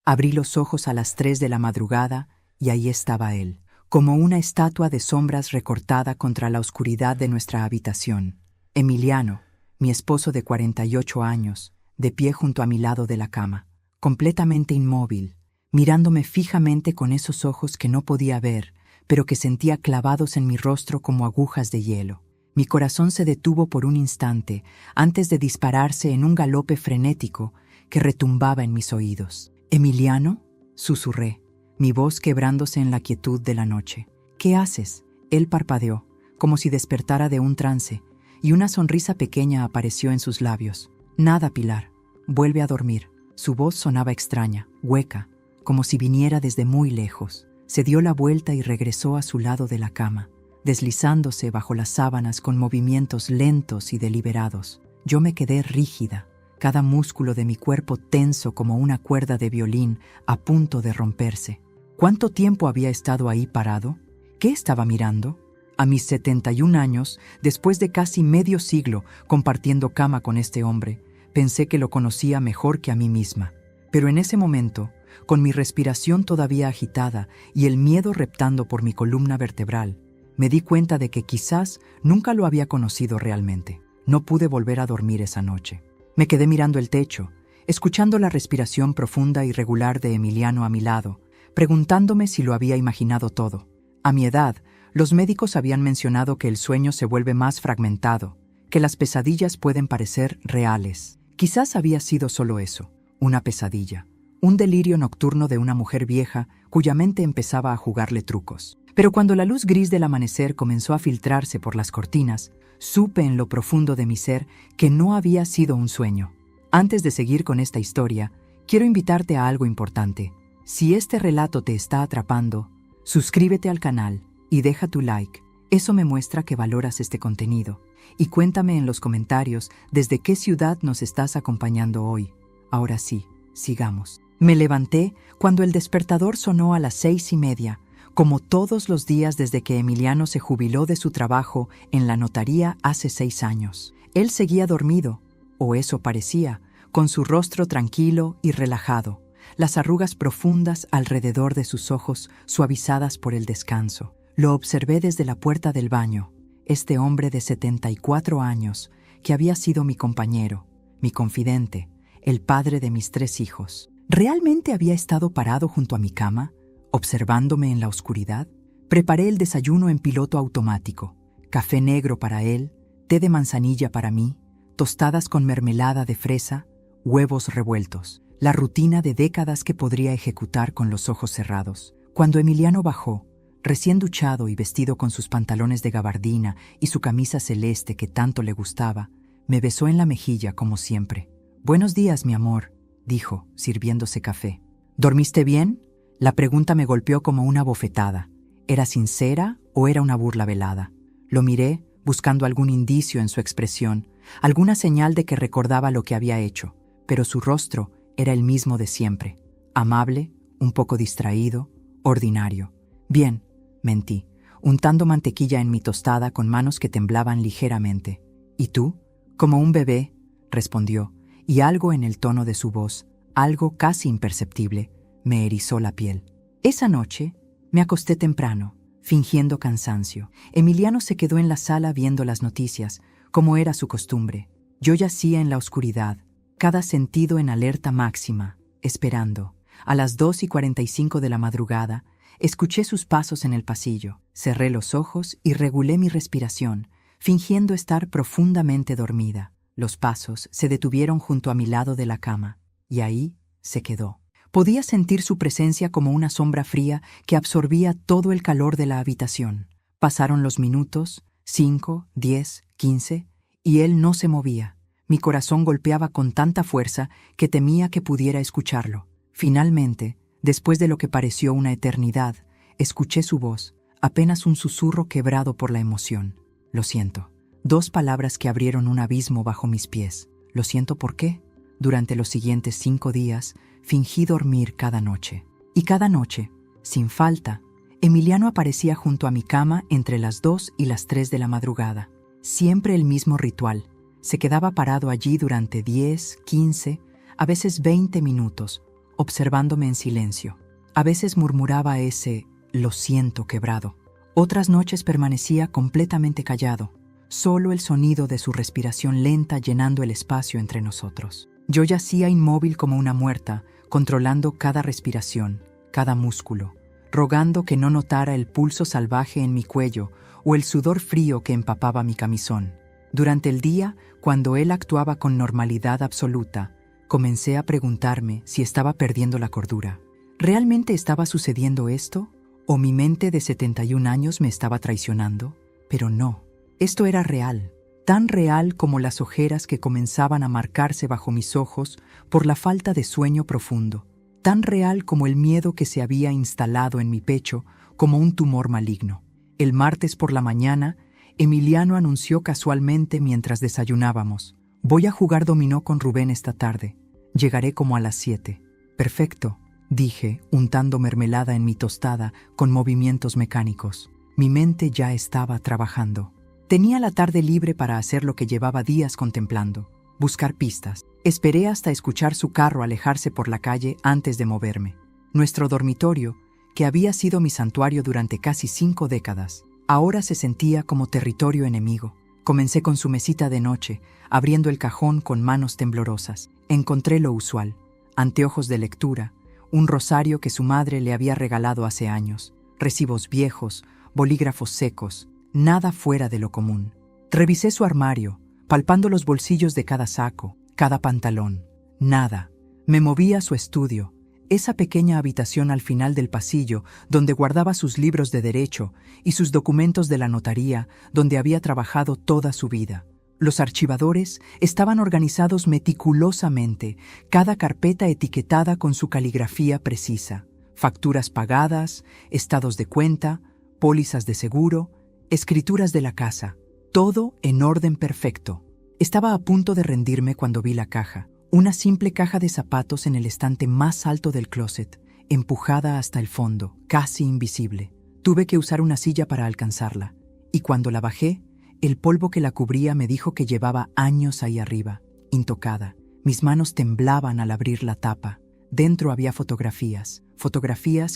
Abrí los ojos a las 3 de la madrugada y ahí estaba él, como una estatua de sombras recortada contra la oscuridad de nuestra habitación. Emiliano, mi esposo de 48 años, de pie junto a mi lado de la cama, completamente inmóvil, mirándome fijamente con esos ojos que no podía ver, pero que sentía clavados en mi rostro como agujas de hielo. Mi corazón se detuvo por un instante antes de dispararse en un galope frenético que retumbaba en mis oídos. «¿Emiliano?», susurré, mi voz quebrándose en la quietud de la noche. «¿Qué haces?». Él parpadeó, como si despertara de un trance, y una sonrisa pequeña apareció en sus labios. «Nada, Pilar. Vuelve a dormir». Su voz sonaba extraña, hueca, como si viniera desde muy lejos. Se dio la vuelta y regresó a su lado de la cama, deslizándose bajo las sábanas con movimientos lentos y deliberados. Yo me quedé rígida, cada músculo de mi cuerpo tenso como una cuerda de violín a punto de romperse. ¿Cuánto tiempo había estado ahí parado? ¿Qué estaba mirando? A mis 71 años, después de casi medio siglo compartiendo cama con este hombre, pensé que lo conocía mejor que a mí misma. Pero en ese momento, con mi respiración todavía agitada y el miedo reptando por mi columna vertebral, me di cuenta de que quizás nunca lo había conocido realmente. No pude volver a dormir esa noche. Me quedé mirando el techo, escuchando la respiración profunda y regular de Emiliano a mi lado, preguntándome si lo había imaginado todo. A mi edad, los médicos habían mencionado que el sueño se vuelve más fragmentado, que las pesadillas pueden parecer reales. Quizás había sido solo eso, una pesadilla, un delirio nocturno de una mujer vieja cuya mente empezaba a jugarle trucos. Pero cuando la luz gris del amanecer comenzó a filtrarse por las cortinas, supe en lo profundo de mi ser que no había sido un sueño. Antes de seguir con esta historia, quiero invitarte a algo importante. Si este relato te está atrapando, suscríbete al canal y deja tu like. Eso me muestra que valoras este contenido. Y cuéntame en los comentarios desde qué ciudad nos estás acompañando hoy. Ahora sí, sigamos. Me levanté cuando el despertador sonó a las 6:30, como todos los días desde que Emiliano se jubiló de su trabajo en la notaría hace 6 años. Él seguía dormido, o eso parecía, con su rostro tranquilo y relajado, las arrugas profundas alrededor de sus ojos suavizadas por el descanso. Lo observé desde la puerta del baño, este hombre de 74 años, que había sido mi compañero, mi confidente, el padre de mis 3 hijos. ¿Realmente había estado parado junto a mi cama, observándome en la oscuridad? Preparé el desayuno en piloto automático. Café negro para él, té de manzanilla para mí, tostadas con mermelada de fresa, huevos revueltos. La rutina de décadas que podría ejecutar con los ojos cerrados. Cuando Emiliano bajó, recién duchado y vestido con sus pantalones de gabardina y su camisa celeste que tanto le gustaba, me besó en la mejilla como siempre. «Buenos días, mi amor», dijo, sirviéndose café. «¿Dormiste bien?». La pregunta me golpeó como una bofetada. ¿Era sincera o era una burla velada? Lo miré, buscando algún indicio en su expresión, alguna señal de que recordaba lo que había hecho, pero su rostro era el mismo de siempre, amable, un poco distraído, ordinario. «Bien», mentí, untando mantequilla en mi tostada con manos que temblaban ligeramente. «¿Y tú?». «Como un bebé», respondió, y algo en el tono de su voz, algo casi imperceptible, me erizó la piel. Esa noche me acosté temprano, fingiendo cansancio. Emiliano se quedó en la sala viendo las noticias, como era su costumbre. Yo yacía en la oscuridad, cada sentido en alerta máxima, esperando. A las 2:45 de la madrugada, escuché sus pasos en el pasillo. Cerré los ojos y regulé mi respiración, fingiendo estar profundamente dormida. Los pasos se detuvieron junto a mi lado de la cama, y ahí se quedó. Podía sentir su presencia como una sombra fría que absorbía todo el calor de la habitación. Pasaron los minutos, 5, 10, 15, y él no se movía. Mi corazón golpeaba con tanta fuerza que temía que pudiera escucharlo. Finalmente, después de lo que pareció una eternidad, escuché su voz, apenas un susurro quebrado por la emoción. «Lo siento». 2 palabras que abrieron un abismo bajo mis pies. «¿Lo siento por qué?». Durante los siguientes 5 días, fingí dormir cada noche. Y cada noche, sin falta, Emiliano aparecía junto a mi cama entre las 2 y las 3 de la madrugada. Siempre el mismo ritual. Se quedaba parado allí durante 10, 15, a veces 20 minutos, observándome en silencio. A veces murmuraba ese «lo siento» quebrado. Otras noches permanecía completamente callado, solo el sonido de su respiración lenta llenando el espacio entre nosotros. Yo yacía inmóvil como una muerta, controlando cada respiración, cada músculo, rogando que no notara el pulso salvaje en mi cuello o el sudor frío que empapaba mi camisón. Durante el día, cuando él actuaba con normalidad absoluta, comencé a preguntarme si estaba perdiendo la cordura. ¿Realmente estaba sucediendo esto? ¿O mi mente de 71 años me estaba traicionando? Pero no, esto era real, tan real como las ojeras que comenzaban a marcarse bajo mis ojos por la falta de sueño profundo, tan real como el miedo que se había instalado en mi pecho como un tumor maligno. El martes por la mañana, Emiliano anunció casualmente mientras desayunábamos: «Voy a jugar dominó con Rubén esta tarde. Llegaré como a las 7». «Perfecto», dije, untando mermelada en mi tostada con movimientos mecánicos. Mi mente ya estaba trabajando. Tenía la tarde libre para hacer lo que llevaba días contemplando: buscar pistas. Esperé hasta escuchar su carro alejarse por la calle antes de moverme. Nuestro dormitorio, que había sido mi santuario durante casi 5 décadas, ahora se sentía como territorio enemigo. Comencé con su mesita de noche, abriendo el cajón con manos temblorosas. Encontré lo usual: anteojos de lectura, un rosario que su madre le había regalado hace años, recibos viejos, bolígrafos secos, nada fuera de lo común. Revisé su armario, palpando los bolsillos de cada saco, cada pantalón. Nada. Me moví a su estudio, esa pequeña habitación al final del pasillo donde guardaba sus libros de derecho y sus documentos de la notaría donde había trabajado toda su vida. Los archivadores estaban organizados meticulosamente, cada carpeta etiquetada con su caligrafía precisa: facturas pagadas, estados de cuenta, pólizas de seguro, escrituras de la casa, todo en orden perfecto. Estaba a punto de rendirme cuando vi la caja, una simple caja de zapatos en el estante más alto del closet, empujada hasta el fondo, casi invisible. Tuve que usar una silla para alcanzarla, y cuando la bajé, el polvo que la cubría me dijo que llevaba años ahí arriba, intocada. Mis manos temblaban al abrir la tapa. Dentro había fotografías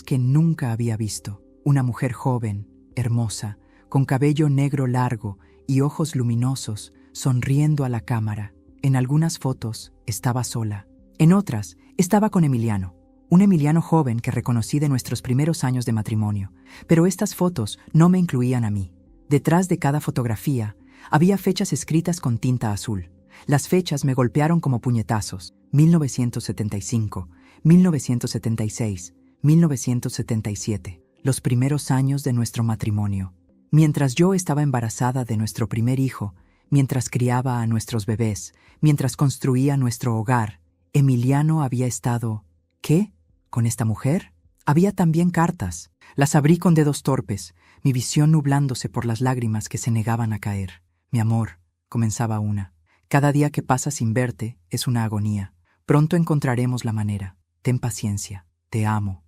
que nunca había visto. Una mujer joven, hermosa, con cabello negro largo y ojos luminosos, sonriendo a la cámara. En algunas fotos estaba sola. En otras estaba con Emiliano, un Emiliano joven que reconocí de nuestros primeros años de matrimonio. Pero estas fotos no me incluían a mí. Detrás de cada fotografía había fechas escritas con tinta azul. Las fechas me golpearon como puñetazos: 1975, 1976, 1977, los primeros años de nuestro matrimonio. Mientras yo estaba embarazada de nuestro primer hijo, mientras criaba a nuestros bebés, mientras construía nuestro hogar, Emiliano había estado... ¿qué? ¿Con esta mujer? Había también cartas. Las abrí con dedos torpes, mi visión nublándose por las lágrimas que se negaban a caer. «Mi amor», comenzaba una, «cada día que pasa sin verte es una agonía. Pronto encontraremos la manera. Ten paciencia. Te amo.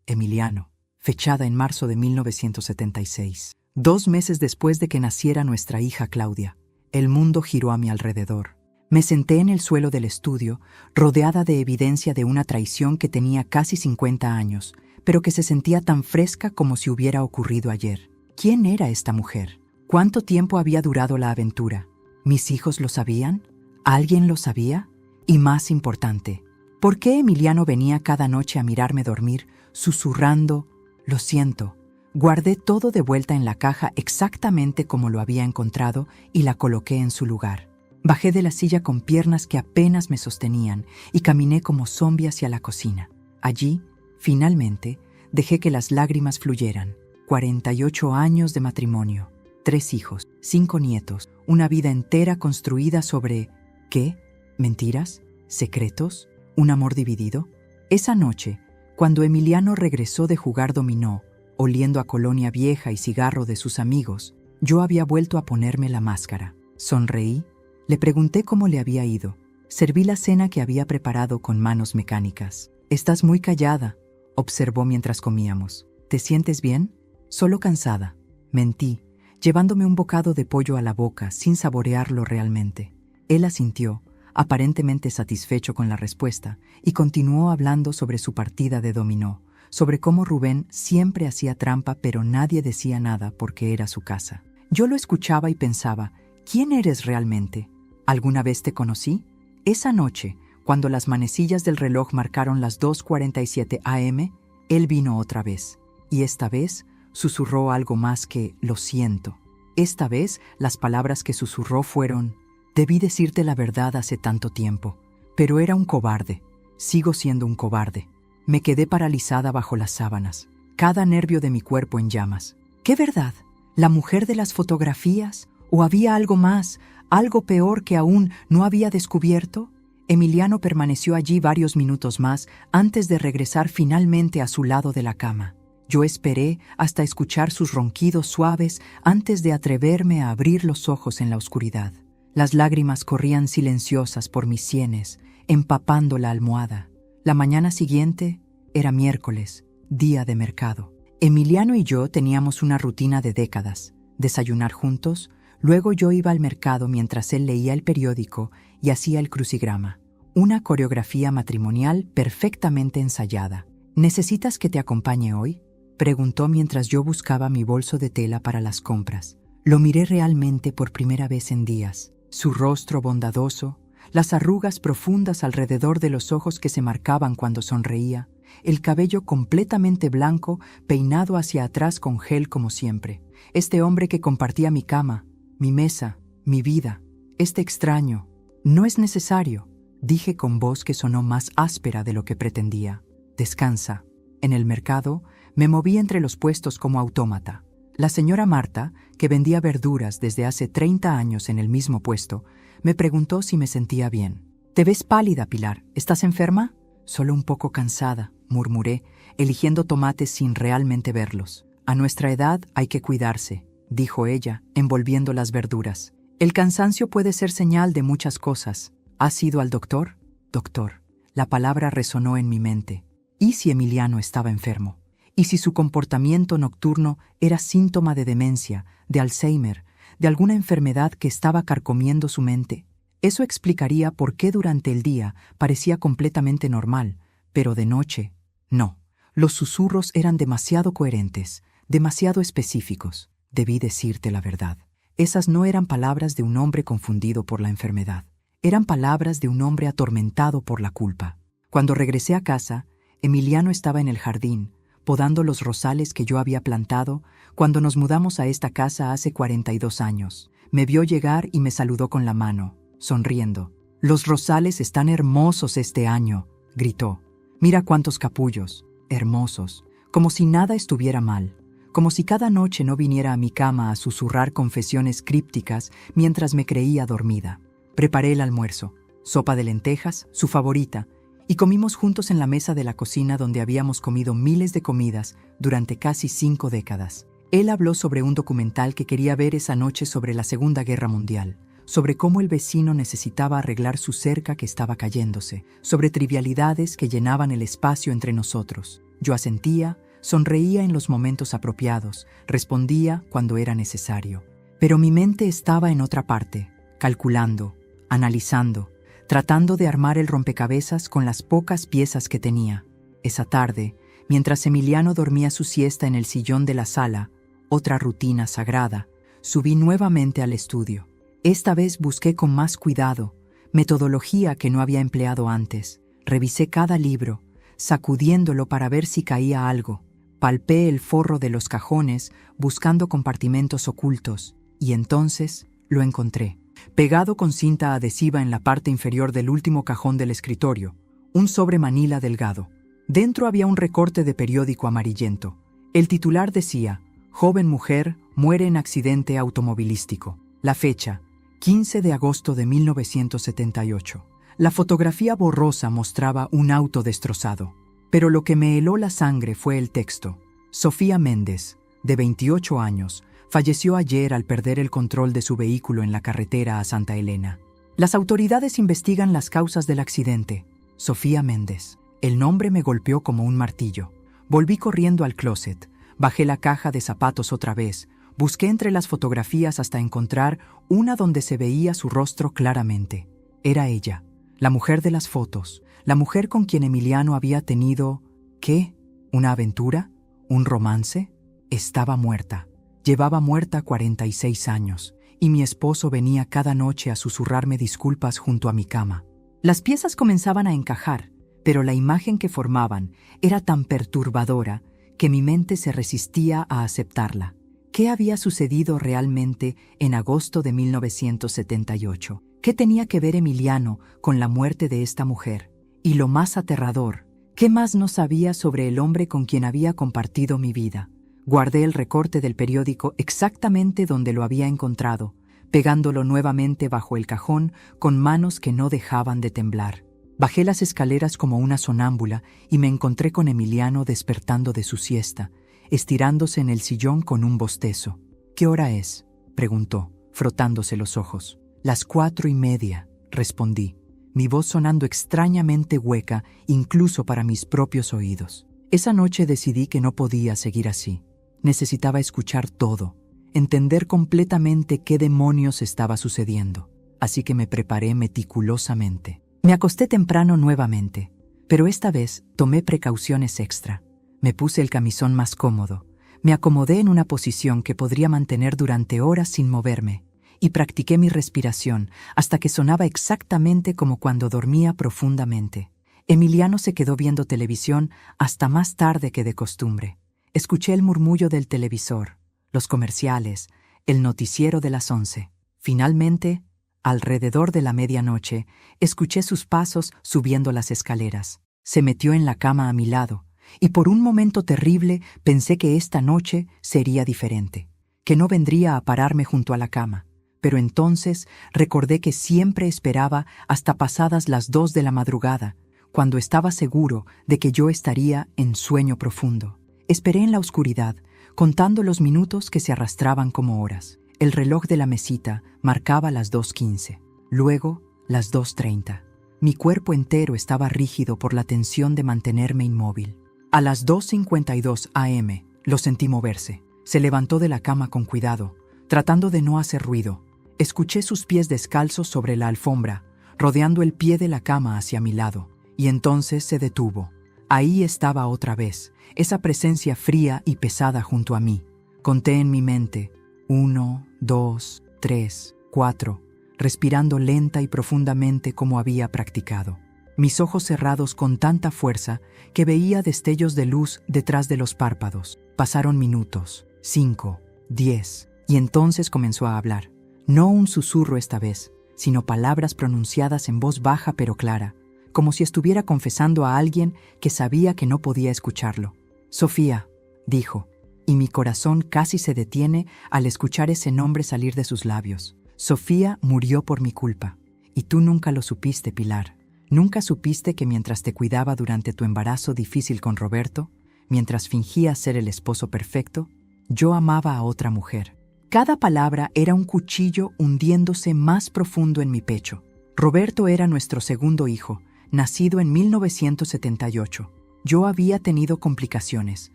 Emiliano». Fechada en marzo de 1976. 2 meses después de que naciera nuestra hija Claudia, el mundo giró a mi alrededor. Me senté en el suelo del estudio, rodeada de evidencia de una traición que tenía casi 50 años, pero que se sentía tan fresca como si hubiera ocurrido ayer. ¿Quién era esta mujer? ¿Cuánto tiempo había durado la aventura? ¿Mis hijos lo sabían? ¿Alguien lo sabía? Y más importante, ¿por qué Emiliano venía cada noche a mirarme dormir, susurrando: «Lo siento»? Guardé todo de vuelta en la caja exactamente como lo había encontrado y la coloqué en su lugar. Bajé de la silla con piernas que apenas me sostenían y caminé como zombie hacia la cocina. Allí, finalmente, dejé que las lágrimas fluyeran. 48 años de matrimonio, 3 hijos, 5 nietos, una vida entera construida sobre... ¿qué? ¿Mentiras? ¿Secretos? ¿Un amor dividido? Esa noche, cuando Emiliano regresó de jugar dominó, oliendo a colonia vieja y cigarro de sus amigos, yo había vuelto a ponerme la máscara. Sonreí, le pregunté cómo le había ido. Serví la cena que había preparado con manos mecánicas. «Estás muy callada», observó mientras comíamos. «¿Te sientes bien?» «Solo cansada». Mentí, llevándome un bocado de pollo a la boca sin saborearlo realmente. Él asintió, aparentemente satisfecho con la respuesta, y continuó hablando sobre su partida de dominó, sobre cómo Rubén siempre hacía trampa pero nadie decía nada porque era su casa. Yo lo escuchaba y pensaba, ¿quién eres realmente? ¿Alguna vez te conocí? Esa noche, cuando las manecillas del reloj marcaron las 2:47 a.m., él vino otra vez, y esta vez susurró algo más que «lo siento». Esta vez las palabras que susurró fueron «debí decirte la verdad hace tanto tiempo, pero era un cobarde, sigo siendo un cobarde». Me quedé paralizada bajo las sábanas, cada nervio de mi cuerpo en llamas. ¿Qué verdad? ¿La mujer de las fotografías? ¿O había algo más, algo peor que aún no había descubierto? Emiliano permaneció allí varios minutos más antes de regresar finalmente a su lado de la cama. Yo esperé hasta escuchar sus ronquidos suaves antes de atreverme a abrir los ojos en la oscuridad. Las lágrimas corrían silenciosas por mis sienes, empapando la almohada. La mañana siguiente era miércoles, día de mercado. Emiliano y yo teníamos una rutina de décadas: desayunar juntos, luego yo iba al mercado mientras él leía el periódico y hacía el crucigrama. Una coreografía matrimonial perfectamente ensayada. ¿Necesitas que te acompañe hoy?, preguntó mientras yo buscaba mi bolso de tela para las compras. Lo miré realmente por primera vez en días. Su rostro bondadoso, las arrugas profundas alrededor de los ojos que se marcaban cuando sonreía, el cabello completamente blanco, peinado hacia atrás con gel como siempre. Este hombre que compartía mi cama, mi mesa, mi vida. Este extraño. No es necesario, dije con voz que sonó más áspera de lo que pretendía. Descansa. En el mercado, me moví entre los puestos como autómata. La señora Marta, que vendía verduras desde hace 30 años en el mismo puesto, me preguntó si me sentía bien. «Te ves pálida, Pilar. ¿Estás enferma?» «Solo un poco cansada», murmuré, eligiendo tomates sin realmente verlos. «A nuestra edad hay que cuidarse», dijo ella, envolviendo las verduras. «El cansancio puede ser señal de muchas cosas. ¿Has ido al doctor?» «Doctor». La palabra resonó en mi mente. ¿Y si Emiliano estaba enfermo? ¿Y si su comportamiento nocturno era síntoma de demencia, de Alzheimer, de alguna enfermedad que estaba carcomiendo su mente? Eso explicaría por qué durante el día parecía completamente normal, pero de noche, no. Los susurros eran demasiado coherentes, demasiado específicos. Debí decirte la verdad. Esas no eran palabras de un hombre confundido por la enfermedad. Eran palabras de un hombre atormentado por la culpa. Cuando regresé a casa, Emiliano estaba en el jardín, podando los rosales que yo había plantado cuando nos mudamos a esta casa hace 42 años. Me vio llegar y me saludó con la mano, sonriendo. «Los rosales están hermosos este año», gritó. «Mira cuántos capullos, hermosos, como si nada estuviera mal, como si cada noche no viniera a mi cama a susurrar confesiones crípticas mientras me creía dormida». Preparé el almuerzo, sopa de lentejas, su favorita, y comimos juntos en la mesa de la cocina donde habíamos comido miles de comidas durante casi 5 décadas. Él habló sobre un documental que quería ver esa noche sobre la Segunda Guerra Mundial, sobre cómo el vecino necesitaba arreglar su cerca que estaba cayéndose, sobre trivialidades que llenaban el espacio entre nosotros. Yo asentía, sonreía en los momentos apropiados, respondía cuando era necesario. Pero mi mente estaba en otra parte, calculando, analizando, tratando de armar el rompecabezas con las pocas piezas que tenía. Esa tarde, mientras Emiliano dormía su siesta en el sillón de la sala, otra rutina sagrada, subí nuevamente al estudio. Esta vez busqué con más cuidado, metodología que no había empleado antes. Revisé cada libro, sacudiéndolo para ver si caía algo. Palpé el forro de los cajones, buscando compartimentos ocultos, y entonces lo encontré. Pegado con cinta adhesiva en la parte inferior del último cajón del escritorio, un sobre manila delgado. Dentro había un recorte de periódico amarillento. El titular decía: «Joven mujer muere en accidente automovilístico». La fecha: 15 de agosto de 1978. La fotografía borrosa mostraba un auto destrozado. Pero lo que me heló la sangre fue el texto. Sofía Méndez, de 28 años, falleció ayer al perder el control de su vehículo en la carretera a Santa Elena. Las autoridades investigan las causas del accidente. Sofía Méndez. El nombre me golpeó como un martillo. Volví corriendo al closet. Bajé la caja de zapatos otra vez. Busqué entre las fotografías hasta encontrar una donde se veía su rostro claramente. Era ella, la mujer de las fotos, la mujer con quien Emiliano había tenido, ¿qué? ¿Una aventura? ¿Un romance? Estaba muerta. Llevaba muerta 46 años, y mi esposo venía cada noche a susurrarme disculpas junto a mi cama. Las piezas comenzaban a encajar, pero la imagen que formaban era tan perturbadora que mi mente se resistía a aceptarla. ¿Qué había sucedido realmente en agosto de 1978? ¿Qué tenía que ver Emiliano con la muerte de esta mujer? Y lo más aterrador, ¿qué más no sabía sobre el hombre con quien había compartido mi vida? Guardé el recorte del periódico exactamente donde lo había encontrado, pegándolo nuevamente bajo el cajón con manos que no dejaban de temblar. Bajé las escaleras como una sonámbula y me encontré con Emiliano despertando de su siesta, estirándose en el sillón con un bostezo. «¿Qué hora es?», preguntó, frotándose los ojos. «Las 4:30», respondí, mi voz sonando extrañamente hueca incluso para mis propios oídos. Esa noche decidí que no podía seguir así. Necesitaba escuchar todo, entender completamente qué demonios estaba sucediendo. Así que me preparé meticulosamente. Me acosté temprano nuevamente, pero esta vez tomé precauciones extra. Me puse el camisón más cómodo, me acomodé en una posición que podría mantener durante horas sin moverme, y practiqué mi respiración hasta que sonaba exactamente como cuando dormía profundamente. Emiliano se quedó viendo televisión hasta más tarde que de costumbre. Escuché el murmullo del televisor, los comerciales, el noticiero de las 11. Finalmente, alrededor de la medianoche, escuché sus pasos subiendo las escaleras. Se metió en la cama a mi lado, y por un momento terrible pensé que esta noche sería diferente, que no vendría a pararme junto a la cama. Pero entonces recordé que siempre esperaba hasta pasadas las 2 de la madrugada, cuando estaba seguro de que yo estaría en sueño profundo. Esperé en la oscuridad, contando los minutos que se arrastraban como horas. El reloj de la mesita marcaba las 2:15, luego las 2:30. Mi cuerpo entero estaba rígido por la tensión de mantenerme inmóvil. A las 2:52 a.m. lo sentí moverse. Se levantó de la cama con cuidado, tratando de no hacer ruido. Escuché sus pies descalzos sobre la alfombra, rodeando el pie de la cama hacia mi lado, y entonces se detuvo. Ahí estaba otra vez, esa presencia fría y pesada junto a mí. Conté en mi mente, 1, 2, 3, 4, respirando lenta y profundamente como había practicado. Mis ojos cerrados con tanta fuerza que veía destellos de luz detrás de los párpados. Pasaron minutos, 5, 10, y entonces comenzó a hablar. No un susurro esta vez, sino palabras pronunciadas en voz baja pero clara, como si estuviera confesando a alguien que sabía que no podía escucharlo. «Sofía», dijo, y mi corazón casi se detiene al escuchar ese nombre salir de sus labios. «Sofía murió por mi culpa, y tú nunca lo supiste, Pilar. Nunca supiste que mientras te cuidaba durante tu embarazo difícil con Roberto, mientras fingías ser el esposo perfecto, yo amaba a otra mujer». Cada palabra era un cuchillo hundiéndose más profundo en mi pecho. Roberto era nuestro segundo hijo, nacido en 1978. Yo había tenido complicaciones,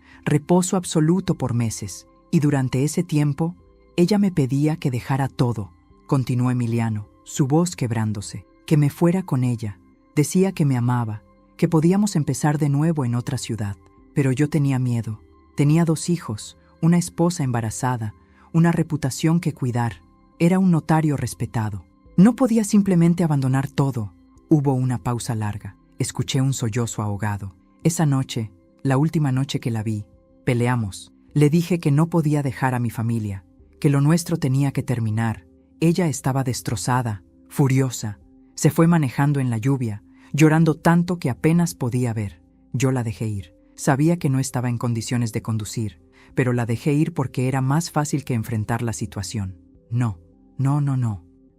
reposo absoluto por meses, y durante ese tiempo, ella me pedía que dejara todo, continuó Emiliano, su voz quebrándose, que me fuera con ella. Decía que me amaba, que podíamos empezar de nuevo en otra ciudad, pero yo tenía miedo. Tenía 2 hijos, una esposa embarazada, una reputación que cuidar. Era un notario respetado. No podía simplemente abandonar todo. Hubo una pausa larga. Escuché un sollozo ahogado. Esa noche, la última noche que la vi, peleamos. Le dije que no podía dejar a mi familia, que lo nuestro tenía que terminar. Ella estaba destrozada, furiosa. Se fue manejando en la lluvia, llorando tanto que apenas podía ver. Yo la dejé ir. Sabía que no estaba en condiciones de conducir, pero la dejé ir porque era más fácil que enfrentar la situación. No.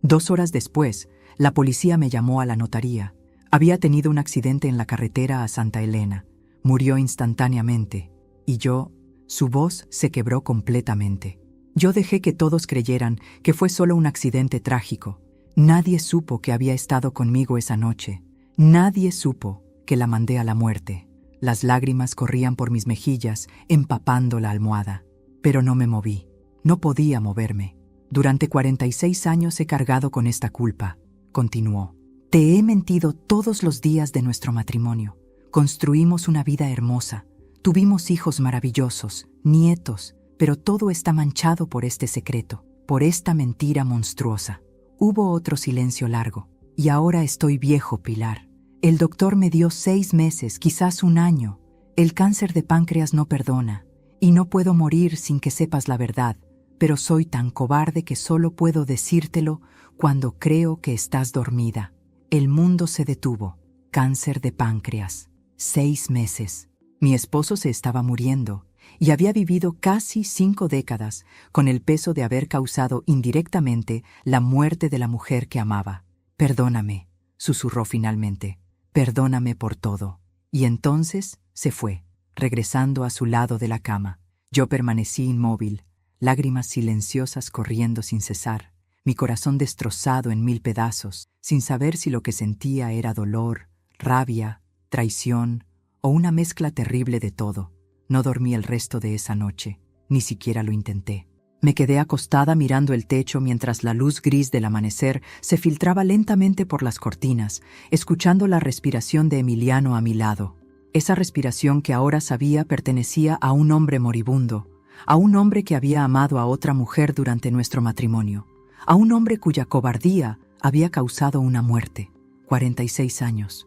2 horas después, la policía me llamó a la notaría. Había tenido un accidente en la carretera a Santa Elena. Murió instantáneamente. Y su voz se quebró completamente. Yo dejé que todos creyeran que fue solo un accidente trágico. Nadie supo que había estado conmigo esa noche. Nadie supo que la mandé a la muerte. Las lágrimas corrían por mis mejillas, empapando la almohada. Pero no me moví. No podía moverme. Durante 46 años he cargado con esta culpa, continuó. Te he mentido todos los días de nuestro matrimonio. Construimos una vida hermosa. Tuvimos hijos maravillosos, nietos, pero todo está manchado por este secreto, por esta mentira monstruosa. Hubo otro silencio largo. Y ahora estoy viejo, Pilar. El doctor me dio 6 meses, quizás un año. El cáncer de páncreas no perdona, y no puedo morir sin que sepas la verdad, pero soy tan cobarde que solo puedo decírtelo cuando creo que estás dormida. El mundo se detuvo. Cáncer de páncreas. 6 meses. Mi esposo se estaba muriendo y había vivido casi 5 décadas con el peso de haber causado indirectamente la muerte de la mujer que amaba. Perdóname, susurró finalmente. Perdóname por todo. Y entonces se fue, regresando a su lado de la cama. Yo permanecí inmóvil, lágrimas silenciosas corriendo sin cesar, mi corazón destrozado en 1000 pedazos, sin saber si lo que sentía era dolor, rabia, traición o una mezcla terrible de todo. No dormí el resto de esa noche, ni siquiera lo intenté. Me quedé acostada mirando el techo mientras la luz gris del amanecer se filtraba lentamente por las cortinas, escuchando la respiración de Emiliano a mi lado. Esa respiración que ahora sabía pertenecía a un hombre moribundo, a un hombre que había amado a otra mujer durante nuestro matrimonio, a un hombre cuya cobardía había causado una muerte. 46 años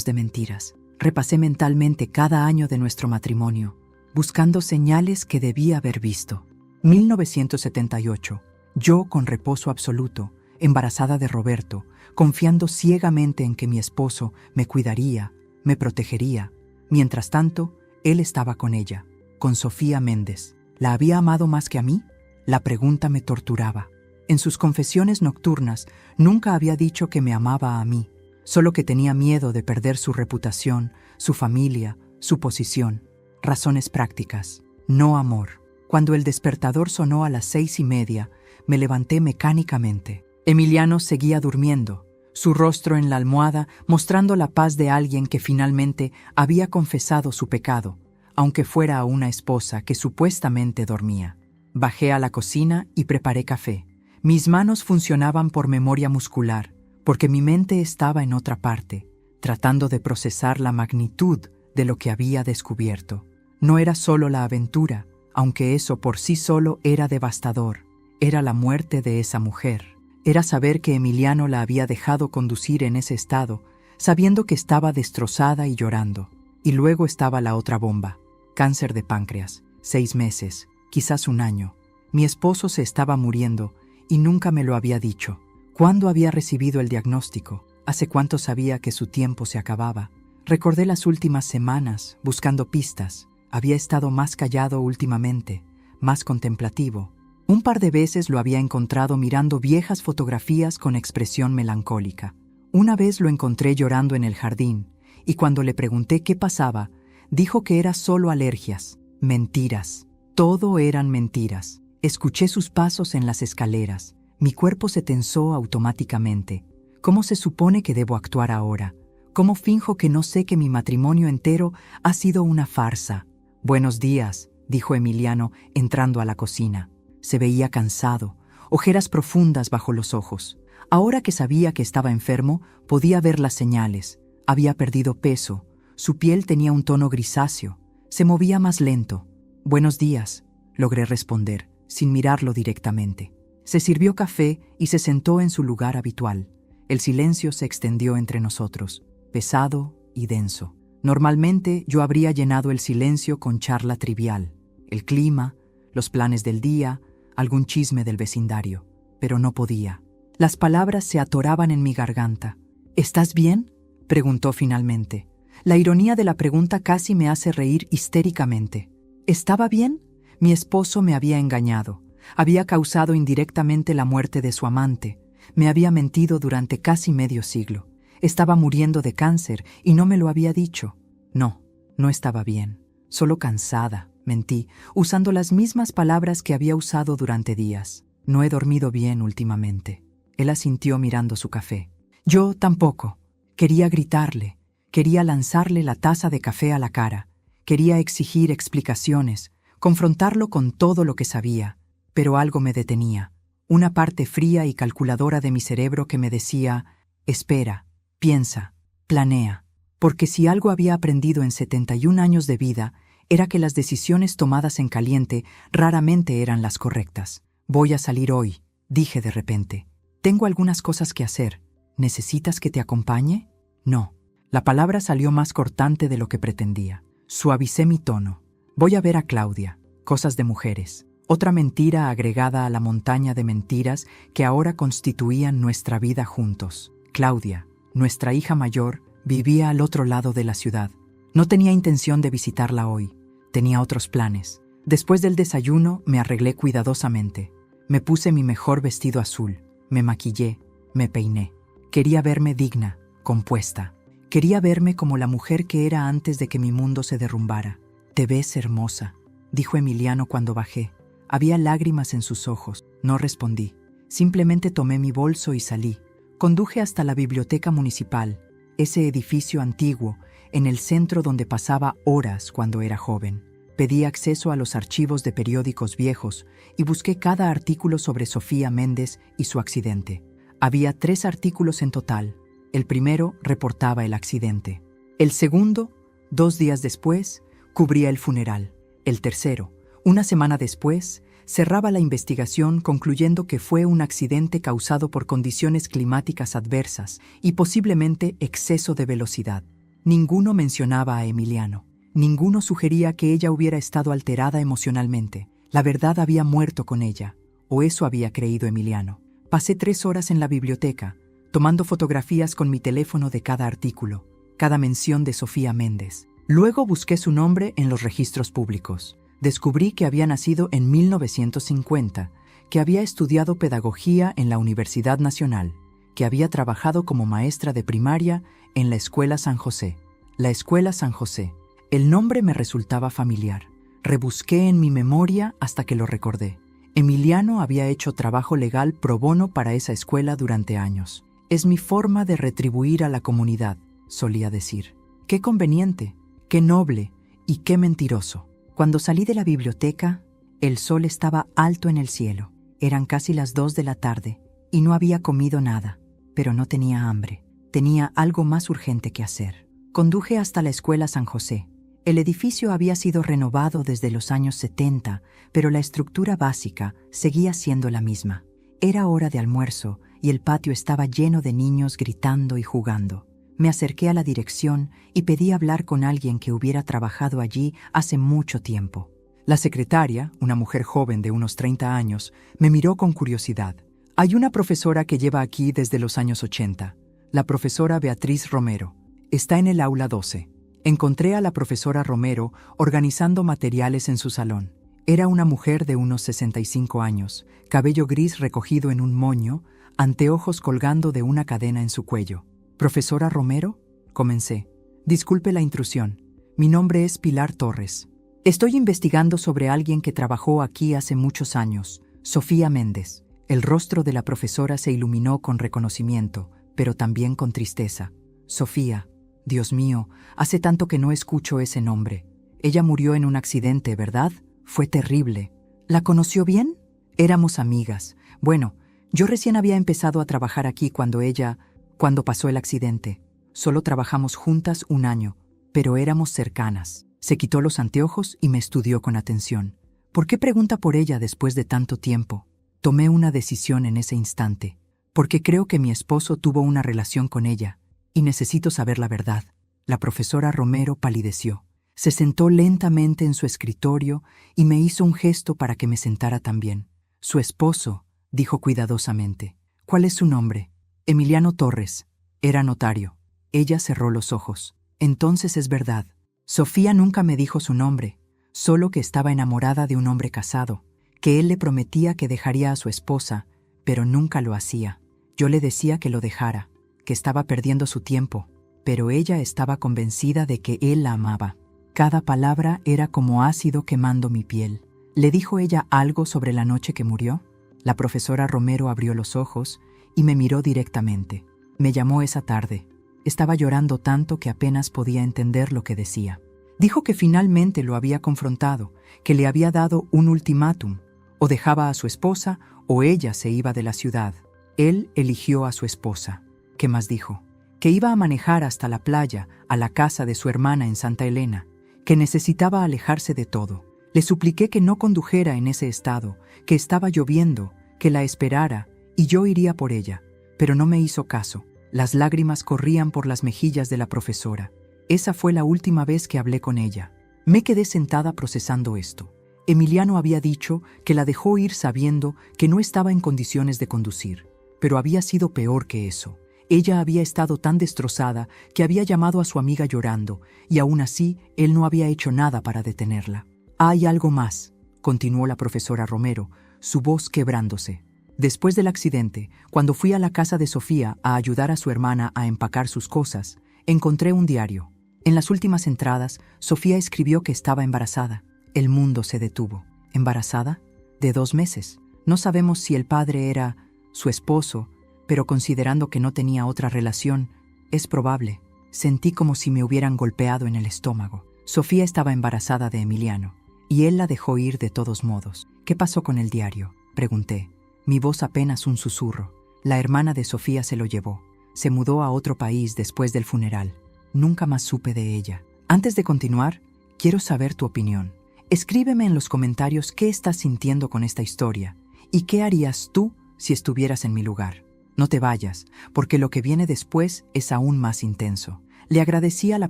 de mentiras. Repasé mentalmente cada año de nuestro matrimonio, buscando señales que debía haber visto. 1978. Yo con reposo absoluto, embarazada de Roberto, confiando ciegamente en que mi esposo me cuidaría, me protegería. Mientras tanto, él estaba con ella, con Sofía Méndez. ¿La había amado más que a mí? La pregunta me torturaba. En sus confesiones nocturnas, nunca había dicho que me amaba a mí, solo que tenía miedo de perder su reputación, su familia, su posición. Razones prácticas, no amor. Cuando el despertador sonó a las 6:30, me levanté mecánicamente. Emiliano seguía durmiendo, su rostro en la almohada mostrando la paz de alguien que finalmente había confesado su pecado, aunque fuera a una esposa que supuestamente dormía. Bajé a la cocina y preparé café. Mis manos funcionaban por memoria muscular, porque mi mente estaba en otra parte, tratando de procesar la magnitud de lo que había descubierto. No era solo la aventura, aunque eso por sí solo era devastador. Era la muerte de esa mujer. Era saber que Emiliano la había dejado conducir en ese estado, sabiendo que estaba destrozada y llorando. Y luego estaba la otra bomba. Cáncer de páncreas. 6 meses, quizás un año. Mi esposo se estaba muriendo y nunca me lo había dicho. ¿Cuándo había recibido el diagnóstico? ¿Hace cuánto sabía que su tiempo se acababa? Recordé las últimas semanas, buscando pistas. Había estado más callado últimamente, más contemplativo. Un par de veces lo había encontrado mirando viejas fotografías con expresión melancólica. Una vez lo encontré llorando en el jardín, y cuando le pregunté qué pasaba, dijo que era solo alergias. Mentiras. Todo eran mentiras. Escuché sus pasos en las escaleras. Mi cuerpo se tensó automáticamente. ¿Cómo se supone que debo actuar ahora? ¿Cómo finjo que no sé que mi matrimonio entero ha sido una farsa? «Buenos días», dijo Emiliano entrando a la cocina. Se veía cansado, ojeras profundas bajo los ojos. Ahora que sabía que estaba enfermo, podía ver las señales. Había perdido peso, su piel tenía un tono grisáceo, se movía más lento. «Buenos días», logré responder, sin mirarlo directamente. Se sirvió café y se sentó en su lugar habitual. El silencio se extendió entre nosotros, pesado y denso. Normalmente yo habría llenado el silencio con charla trivial, el clima, los planes del día, algún chisme del vecindario, pero no podía. Las palabras se atoraban en mi garganta. «¿Estás bien?», preguntó finalmente. La ironía de la pregunta casi me hace reír histéricamente. ¿Estaba bien? Mi esposo me había engañado. Había causado indirectamente la muerte de su amante. Me había mentido durante casi medio siglo. Estaba muriendo de cáncer y no me lo había dicho. No, no estaba bien. Solo cansada, mentí, usando las mismas palabras que había usado durante días. No he dormido bien últimamente. Él asintió mirando su café. Yo tampoco. Quería gritarle. Quería lanzarle la taza de café a la cara. Quería exigir explicaciones, confrontarlo con todo lo que sabía. Pero algo me detenía. Una parte fría y calculadora de mi cerebro que me decía: Espera, piensa, planea. Porque si algo había aprendido en 71 años de vida, era que las decisiones tomadas en caliente raramente eran las correctas. Voy a salir hoy, dije de repente. Tengo algunas cosas que hacer. ¿Necesitas que te acompañe? No. La palabra salió más cortante de lo que pretendía. Suavicé mi tono. Voy a ver a Claudia. Cosas de mujeres. Otra mentira agregada a la montaña de mentiras que ahora constituían nuestra vida juntos. Claudia, nuestra hija mayor, vivía al otro lado de la ciudad. No tenía intención de visitarla hoy. Tenía otros planes. Después del desayuno me arreglé cuidadosamente. Me puse mi mejor vestido azul. Me maquillé. Me peiné. Quería verme digna, compuesta. Quería verme como la mujer que era antes de que mi mundo se derrumbara. «Te ves hermosa», dijo Emiliano cuando bajé. Había lágrimas en sus ojos. No respondí. Simplemente tomé mi bolso y salí. Conduje hasta la biblioteca municipal, ese edificio antiguo, en el centro donde pasaba horas cuando era joven. Pedí acceso a los archivos de periódicos viejos y busqué cada artículo sobre Sofía Méndez y su accidente. Había 3 artículos en total. El primero reportaba el accidente. El segundo, 2 días después, cubría el funeral. El tercero, una semana después, cerraba la investigación concluyendo que fue un accidente causado por condiciones climáticas adversas y posiblemente exceso de velocidad. Ninguno mencionaba a Emiliano. Ninguno sugería que ella hubiera estado alterada emocionalmente. La verdad había muerto con ella, o eso había creído Emiliano. Pasé 3 horas en la biblioteca, tomando fotografías con mi teléfono de cada artículo, cada mención de Sofía Méndez. Luego busqué su nombre en los registros públicos. Descubrí que había nacido en 1950, que había estudiado pedagogía en la Universidad Nacional, que había trabajado como maestra de primaria en la Escuela San José. La Escuela San José. El nombre me resultaba familiar. Rebusqué en mi memoria hasta que lo recordé. Emiliano había hecho trabajo legal pro bono para esa escuela durante años. Es mi forma de retribuir a la comunidad, solía decir. Qué conveniente, qué noble y qué mentiroso. Cuando salí de la biblioteca, el sol estaba alto en el cielo. Eran casi las 2 de la tarde y no había comido nada, pero no tenía hambre. Tenía algo más urgente que hacer. Conduje hasta la Escuela San José. El edificio había sido renovado desde los años 70, pero la estructura básica seguía siendo la misma. Era hora de almuerzo y el patio estaba lleno de niños gritando y jugando. Me acerqué a la dirección y pedí hablar con alguien que hubiera trabajado allí hace mucho tiempo. La secretaria, una mujer joven de unos 30 años, me miró con curiosidad. Hay una profesora que lleva aquí desde los años 80, la profesora Beatriz Romero. Está en el aula 12. Encontré a la profesora Romero organizando materiales en su salón. Era una mujer de unos 65 años, cabello gris recogido en un moño, anteojos colgando de una cadena en su cuello. «¿Profesora Romero?», comencé. «Disculpe la intrusión. Mi nombre es Pilar Torres. Estoy investigando sobre alguien que trabajó aquí hace muchos años, Sofía Méndez». El rostro de la profesora se iluminó con reconocimiento, pero también con tristeza. «Sofía, Dios mío, hace tanto que no escucho ese nombre. Ella murió en un accidente, ¿verdad? Fue terrible. ¿La conoció bien?». «Éramos amigas. Bueno, yo recién había empezado a trabajar aquí cuando pasó el accidente. Solo trabajamos juntas 1 año, pero éramos cercanas». Se quitó los anteojos y me estudió con atención. «¿Por qué pregunta por ella después de tanto tiempo?». Tomé una decisión en ese instante, porque creo que mi esposo tuvo una relación con ella, y necesito saber la verdad. La profesora Romero palideció. Se sentó lentamente en su escritorio y me hizo un gesto para que me sentara también. «Su esposo», dijo cuidadosamente. «¿Cuál es su nombre?». «Emiliano Torres». Era notario. Ella cerró los ojos. «Entonces es verdad. Sofía nunca me dijo su nombre, solo que estaba enamorada de un hombre casado, que él le prometía que dejaría a su esposa, pero nunca lo hacía. Yo le decía que lo dejara, que estaba perdiendo su tiempo, pero ella estaba convencida de que él la amaba. Cada palabra era como ácido quemando mi piel. ¿Le dijo ella algo sobre la noche que murió?». La profesora Romero abrió los ojos y me miró directamente. «Me llamó esa tarde. Estaba llorando tanto que apenas podía entender lo que decía. Dijo que finalmente lo había confrontado, que le había dado un ultimátum. O dejaba a su esposa o ella se iba de la ciudad. Él eligió a su esposa. ¿Qué más dijo? Que iba a manejar hasta la playa, a la casa de su hermana en Santa Elena, que necesitaba alejarse de todo. Le supliqué que no condujera en ese estado, que estaba lloviendo, que la esperara y yo iría por ella, pero no me hizo caso. Las lágrimas corrían por las mejillas de la profesora. Esa fue la última vez que hablé con ella. Me quedé sentada procesando esto. Emiliano había dicho que la dejó ir sabiendo que no estaba en condiciones de conducir, pero había sido peor que eso. Ella había estado tan destrozada que había llamado a su amiga llorando, y aún así él no había hecho nada para detenerla. «Hay algo más», continuó la profesora Romero, su voz quebrándose. Después del accidente, cuando fui a la casa de Sofía a ayudar a su hermana a empacar sus cosas, encontré un diario. En las últimas entradas, Sofía escribió que estaba embarazada. El mundo se detuvo. ¿Embarazada? De 2 meses. No sabemos si el padre era su esposo, pero considerando que no tenía otra relación, es probable. Sentí como si me hubieran golpeado en el estómago. Sofía estaba embarazada de Emiliano, y él la dejó ir de todos modos. ¿Qué pasó con el diario?, pregunté. Mi voz apenas un susurro. La hermana de Sofía se lo llevó. Se mudó a otro país después del funeral. Nunca más supe de ella. Antes de continuar, quiero saber tu opinión. Escríbeme en los comentarios qué estás sintiendo con esta historia y qué harías tú si estuvieras en mi lugar. No te vayas, porque lo que viene después es aún más intenso. Le agradecí a la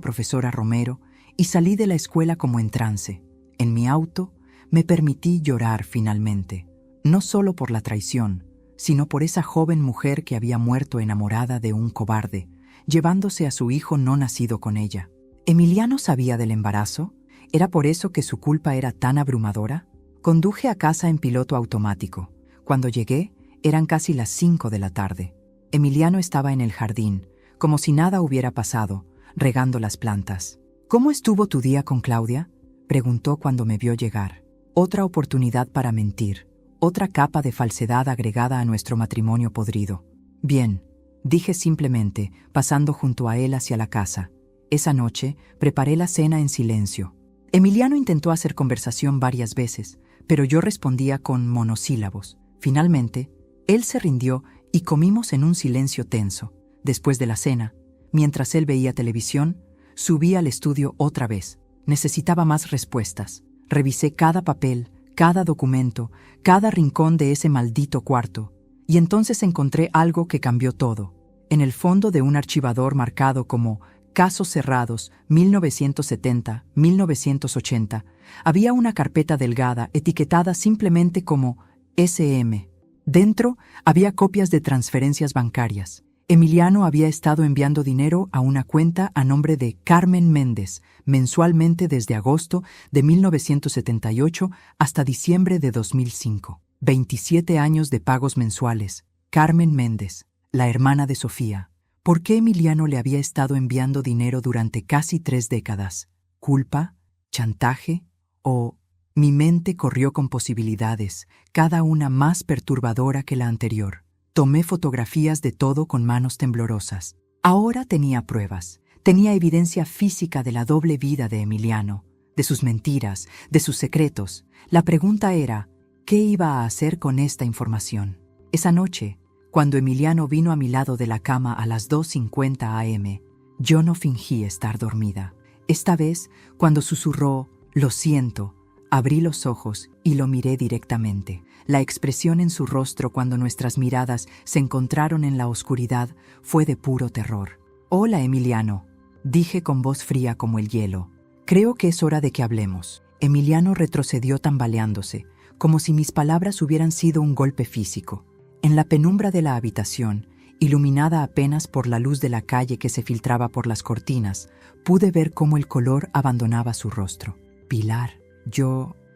profesora Romero y salí de la escuela como en trance. En mi auto me permití llorar finalmente, no solo por la traición, sino por esa joven mujer que había muerto enamorada de un cobarde, llevándose a su hijo no nacido con ella. ¿Emiliano sabía del embarazo? ¿Era por eso que su culpa era tan abrumadora? Conduje a casa en piloto automático. Cuando llegué, eran casi las 5 de la tarde. Emiliano estaba en el jardín, como si nada hubiera pasado, regando las plantas. «¿Cómo estuvo tu día con Claudia?», preguntó cuando me vio llegar. Otra oportunidad para mentir, otra capa de falsedad agregada a nuestro matrimonio podrido. «Bien», dije simplemente, pasando junto a él hacia la casa. Esa noche preparé la cena en silencio. Emiliano intentó hacer conversación varias veces, pero yo respondía con monosílabos. Finalmente, él se rindió y comimos en un silencio tenso. Después de la cena, mientras él veía televisión, subí al estudio otra vez. Necesitaba más respuestas. Revisé cada papel, cada documento, cada rincón de ese maldito cuarto, y entonces encontré algo que cambió todo. En el fondo de un archivador marcado como Casos cerrados, 1970-1980, había una carpeta delgada etiquetada simplemente como SM. Dentro había copias de transferencias bancarias. Emiliano había estado enviando dinero a una cuenta a nombre de Carmen Méndez mensualmente desde agosto de 1978 hasta diciembre de 2005. 27 años de pagos mensuales. Carmen Méndez, la hermana de Sofía. ¿Por qué Emiliano le había estado enviando dinero durante casi 3 décadas? ¿Culpa? ¿Chantaje? ¿O...? Mi mente corrió con posibilidades, cada una más perturbadora que la anterior. Tomé fotografías de todo con manos temblorosas. Ahora tenía pruebas. Tenía evidencia física de la doble vida de Emiliano, de sus mentiras, de sus secretos. La pregunta era, ¿qué iba a hacer con esta información? Esa noche, cuando Emiliano vino a mi lado de la cama a las 2:50 a.m., yo no fingí estar dormida. Esta vez, cuando susurró, «Lo siento», abrí los ojos y lo miré directamente. La expresión en su rostro cuando nuestras miradas se encontraron en la oscuridad fue de puro terror. «Hola, Emiliano», dije con voz fría como el hielo. «Creo que es hora de que hablemos». Emiliano retrocedió tambaleándose, como si mis palabras hubieran sido un golpe físico. En la penumbra de la habitación, iluminada apenas por la luz de la calle que se filtraba por las cortinas, pude ver cómo el color abandonaba su rostro. «Pilar».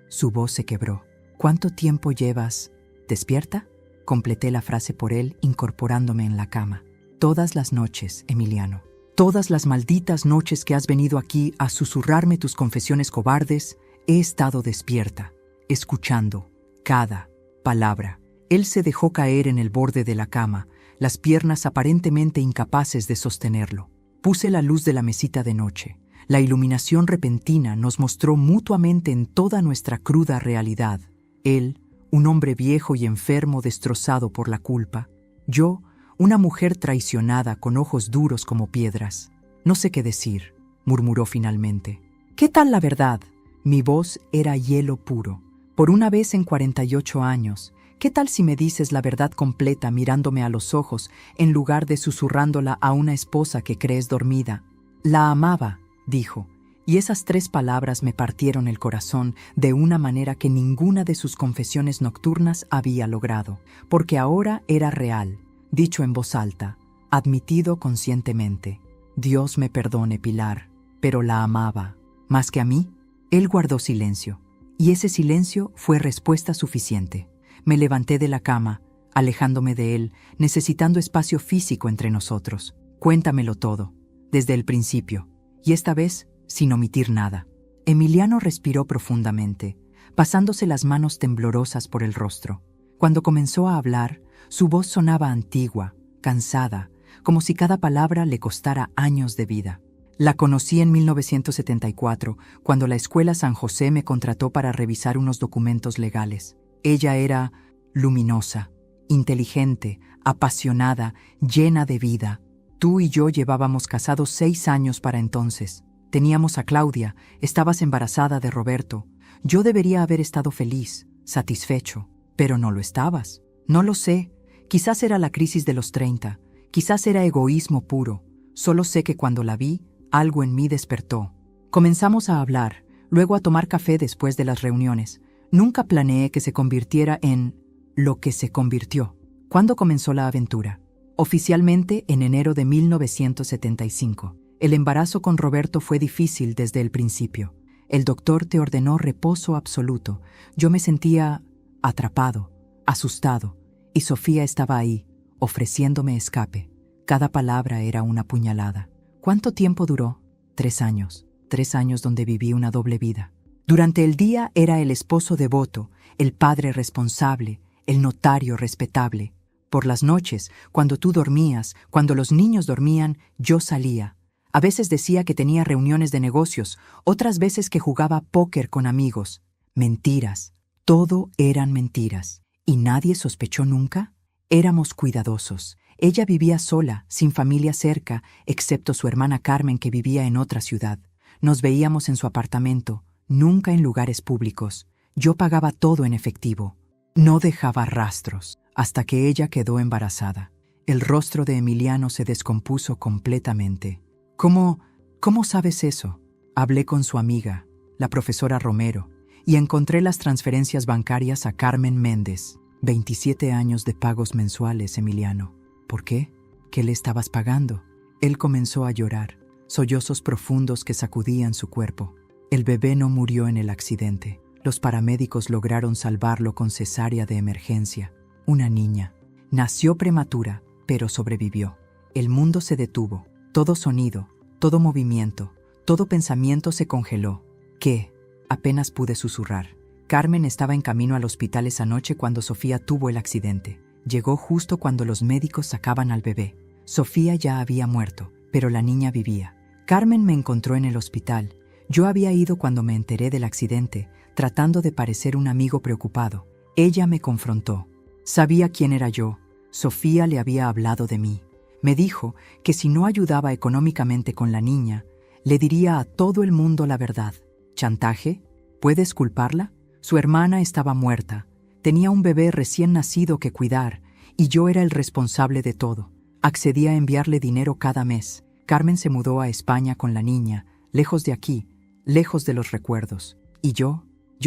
Su voz se quebró. «¿Cuánto tiempo llevas despierta?», completé la frase por él, incorporándome en la cama. «Todas las noches, Emiliano. Todas las malditas noches que has venido aquí a susurrarme tus confesiones cobardes, he estado despierta, escuchando cada palabra». Él se dejó caer en el borde de la cama, las piernas aparentemente incapaces de sostenerlo. Puse la luz de la mesita de noche. La iluminación repentina nos mostró mutuamente en toda nuestra cruda realidad. Él, un hombre viejo y enfermo destrozado por la culpa. Yo, una mujer traicionada con ojos duros como piedras. No sé qué decir, murmuró finalmente. ¿Qué tal la verdad? Mi voz era hielo puro. Por una vez en 48 años, ¿qué tal si me dices la verdad completa mirándome a los ojos en lugar de susurrándola a una esposa que crees dormida? La amaba, dijo, y esas 3 palabras me partieron el corazón de una manera que ninguna de sus confesiones nocturnas había logrado, porque ahora era real, dicho en voz alta, admitido conscientemente. Dios me perdone, Pilar, pero la amaba. ¿Más que a mí? Él guardó silencio, y ese silencio fue respuesta suficiente. Me levanté de la cama, alejándome de él, necesitando espacio físico entre nosotros. Cuéntamelo todo, desde el principio, y esta vez sin omitir nada. Emiliano respiró profundamente, pasándose las manos temblorosas por el rostro. Cuando comenzó a hablar, su voz sonaba antigua, cansada, como si cada palabra le costara años de vida. La conocí en 1974, cuando la Escuela San José me contrató para revisar unos documentos legales. Ella era luminosa, inteligente, apasionada, llena de vida. Tú y yo llevábamos casados 6 años para entonces. Teníamos a Claudia, estabas embarazada de Roberto. Yo debería haber estado feliz, satisfecho, pero no lo estabas. No lo sé, quizás era la crisis de los 30, quizás era egoísmo puro. Solo sé que cuando la vi, algo en mí despertó. Comenzamos a hablar, luego a tomar café después de las reuniones. Nunca planeé que se convirtiera en lo que se convirtió. ¿Cuándo comenzó la aventura? Oficialmente en enero de 1975. El embarazo con Roberto fue difícil desde el principio. El doctor te ordenó reposo absoluto. Yo me sentía atrapado, asustado, y Sofía estaba ahí, ofreciéndome escape. Cada palabra era una puñalada. ¿Cuánto tiempo duró? 3 años. 3 años donde viví una doble vida. Durante el día era el esposo devoto, el padre responsable, el notario respetable. Por las noches, cuando tú dormías, cuando los niños dormían, yo salía. A veces decía que tenía reuniones de negocios, otras veces que jugaba póker con amigos. Mentiras. Todo eran mentiras. ¿Y nadie sospechó nunca? Éramos cuidadosos. Ella vivía sola, sin familia cerca, excepto su hermana Carmen que vivía en otra ciudad. Nos veíamos en su apartamento, nunca en lugares públicos. Yo pagaba todo en efectivo. No dejaba rastros, hasta que ella quedó embarazada. El rostro de Emiliano se descompuso completamente. ¿Cómo sabes eso? Hablé con su amiga, la profesora Romero, y encontré las transferencias bancarias a Carmen Méndez. 27 años de pagos mensuales, Emiliano. ¿Por qué? ¿Qué le estabas pagando? Él comenzó a llorar, sollozos profundos que sacudían su cuerpo. El bebé no murió en el accidente. Los paramédicos lograron salvarlo con cesárea de emergencia. Una niña. Nació prematura, pero sobrevivió. El mundo se detuvo. Todo sonido, todo movimiento, todo pensamiento se congeló. ¿Qué? Apenas pude susurrar. Carmen estaba en camino al hospital esa noche cuando Sofía tuvo el accidente. Llegó justo cuando los médicos sacaban al bebé. Sofía ya había muerto, pero la niña vivía. Carmen me encontró en el hospital. Yo había ido cuando me enteré del accidente, tratando de parecer un amigo preocupado. Ella me confrontó. Sabía quién era yo. Sofía le había hablado de mí. Me dijo que si no ayudaba económicamente con la niña, le diría a todo el mundo la verdad. ¿Chantaje? ¿Puedes culparla? Su hermana estaba muerta. Tenía un bebé recién nacido que cuidar, y yo era el responsable de todo. Accedí a enviarle dinero cada mes. Carmen se mudó a España con la niña, lejos de aquí, lejos de los recuerdos. Y yo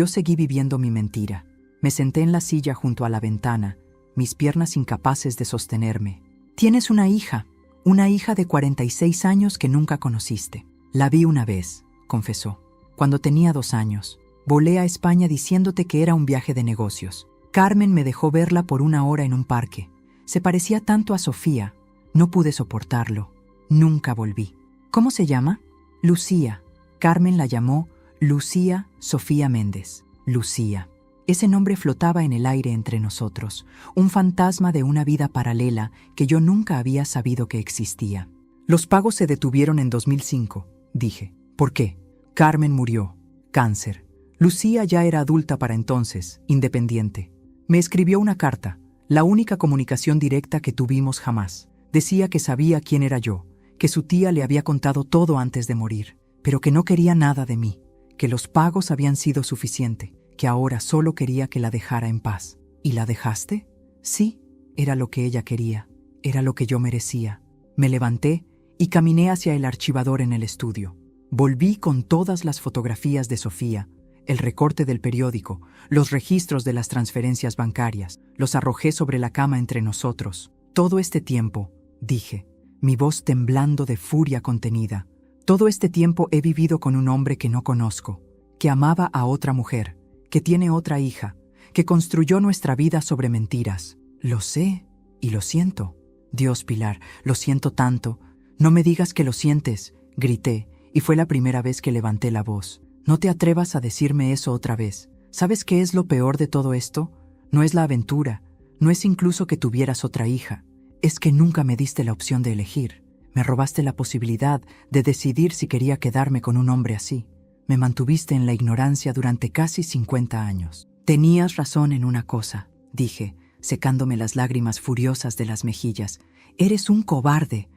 seguí viviendo mi mentira. Me senté en la silla junto a la ventana, mis piernas incapaces de sostenerme. Tienes una hija de 46 años que nunca conociste. La vi una vez, confesó, cuando tenía 2 años. Volé a España diciéndote que era un viaje de negocios. Carmen me dejó verla por 1 hora en un parque. Se parecía tanto a Sofía. No pude soportarlo. Nunca volví. ¿Cómo se llama? Lucía. Carmen la llamó Lucía Sofía Méndez. Lucía. Ese nombre flotaba en el aire entre nosotros, un fantasma de una vida paralela que yo nunca había sabido que existía. Los pagos se detuvieron en 2005, dije. ¿Por qué? Carmen murió. Cáncer. Lucía ya era adulta para entonces, independiente. Me escribió una carta. La única comunicación directa que tuvimos jamás. Decía que sabía quién era yo, que su tía le había contado todo antes de morir, pero que no quería nada de mí, que los pagos habían sido suficiente, que ahora solo quería que la dejara en paz. ¿Y la dejaste? Sí, era lo que ella quería, era lo que yo merecía. Me levanté y caminé hacia el archivador en el estudio. Volví con todas las fotografías de Sofía, el recorte del periódico, los registros de las transferencias bancarias, los arrojé sobre la cama entre nosotros. Todo este tiempo, dije, mi voz temblando de furia contenida, todo este tiempo he vivido con un hombre que no conozco, que amaba a otra mujer, que tiene otra hija, que construyó nuestra vida sobre mentiras. Lo sé y lo siento. Dios, Pilar, lo siento tanto. No me digas que lo sientes, grité, y fue la primera vez que levanté la voz. No te atrevas a decirme eso otra vez. ¿Sabes qué es lo peor de todo esto? No es la aventura, no es incluso que tuvieras otra hija. Es que nunca me diste la opción de elegir. Me robaste la posibilidad de decidir si quería quedarme con un hombre así. Me mantuviste en la ignorancia durante casi 50 años. Tenías razón en una cosa, dije, secándome las lágrimas furiosas de las mejillas. Eres un cobarde